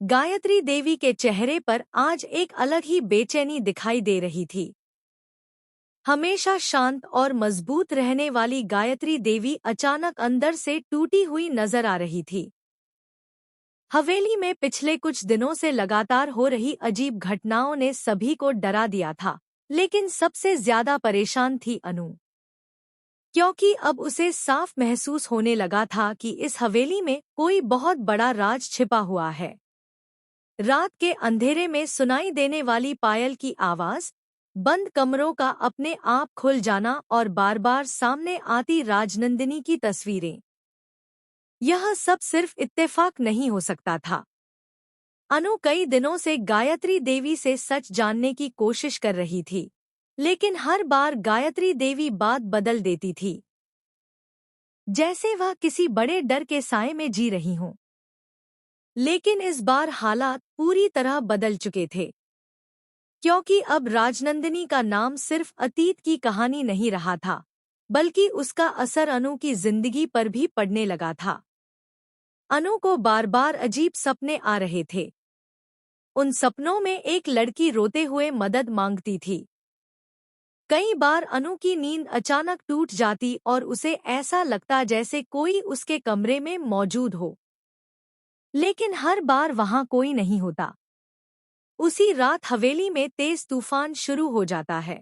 गायत्री देवी के चेहरे पर आज एक अलग ही बेचैनी दिखाई दे रही थी। हमेशा शांत और मजबूत रहने वाली गायत्री देवी अचानक अंदर से टूटी हुई नजर आ रही थी। हवेली में पिछले कुछ दिनों से लगातार हो रही अजीब घटनाओं ने सभी को डरा दिया था, लेकिन सबसे ज्यादा परेशान थी अनु। क्योंकि अब उसे साफ महसूस होने लगा था कि इस हवेली में कोई बहुत बड़ा राज छिपा हुआ है। रात के अंधेरे में सुनाई देने वाली पायल की आवाज, बंद कमरों का अपने आप खुल जाना और बार-बार सामने आती राजनंदिनी की तस्वीरें, यह सब सिर्फ इत्तेफाक नहीं हो सकता था। अनु कई दिनों से गायत्री देवी से सच जानने की कोशिश कर रही थी, लेकिन हर बार गायत्री देवी बात बदल देती थी, जैसे वह किसी बड़े डर के साए में जी रही हों। लेकिन इस बार हालात पूरी तरह बदल चुके थे, क्योंकि अब राजनंदिनी का नाम सिर्फ अतीत की कहानी नहीं रहा था, बल्कि उसका असर अनु की जिंदगी पर भी पड़ने लगा था। अनु को बार बार अजीब सपने आ रहे थे। उन सपनों में एक लड़की रोते हुए मदद मांगती थी। कई बार अनु की नींद अचानक टूट जाती और उसे ऐसा लगता जैसे कोई उसके कमरे में मौजूद हो, लेकिन हर बार वहां कोई नहीं होता। उसी रात हवेली में तेज तूफान शुरू हो जाता है।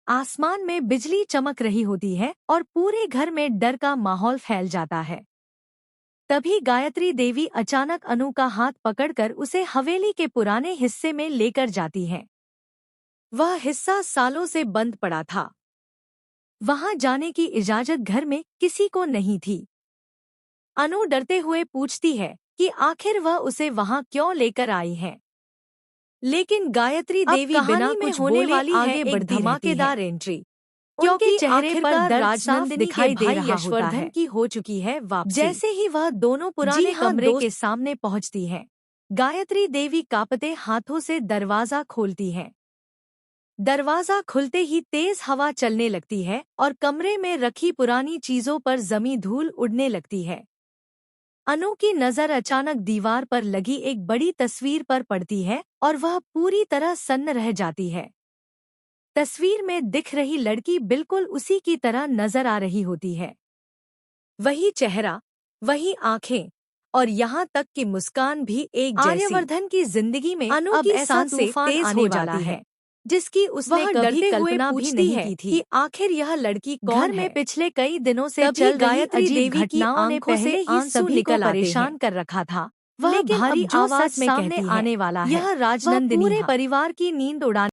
आसमान में बिजली चमक रही होती है और पूरे घर में डर का माहौल फैल जाता है। तभी गायत्री देवी अचानक अनु का हाथ पकड़कर उसे हवेली के पुराने हिस्से में लेकर जाती है। वह हिस्सा सालों से बंद पड़ा था। वहां जाने की इजाजत घर में किसी को नहीं थी। अनु डरते हुए पूछती है कि आखिर वह उसे वहां क्यों लेकर आई है। लेकिन गायत्री देवी बिना कुछ होने वाली आगे बढ़ती धमाकेदार एंट्री, क्योंकि चेहरे पर दर्द साफ दिखाई दे रहा होता है। की हो चुकी है वापसी। जैसे ही वह दोनों पुराने कमरे के सामने पहुंचती है, गायत्री देवी कांपते हाथों से दरवाजा खोलती है। दरवाजा खुलते ही तेज हवा चलने लगती है और कमरे में रखी पुरानी चीजों पर जमी धूल उड़ने लगती है। अनु की नजर अचानक दीवार पर लगी एक बड़ी तस्वीर पर पड़ती है और वह पूरी तरह सन्न रह जाती है। तस्वीर में दिख रही लड़की बिल्कुल उसी की तरह नजर आ रही होती है। वही चेहरा, वही आंखें और यहाँ तक कि मुस्कान भी एक जैसी। आर्यवर्धन की जिंदगी में अनु की ऐसा तूफान तेज आने वाला है, जिसकी उसने कभी कल्पना भी नहीं की थी कि आखिर यह लड़की कौन है। में पिछले कई दिनों से चल गायत्री देवी की आंखों से ही सभी को परेशान कर रखा था। वह भारी आवाज में सामने आने वाला है। यह राजनंदिनी पूरे परिवार की नींद उड़ाने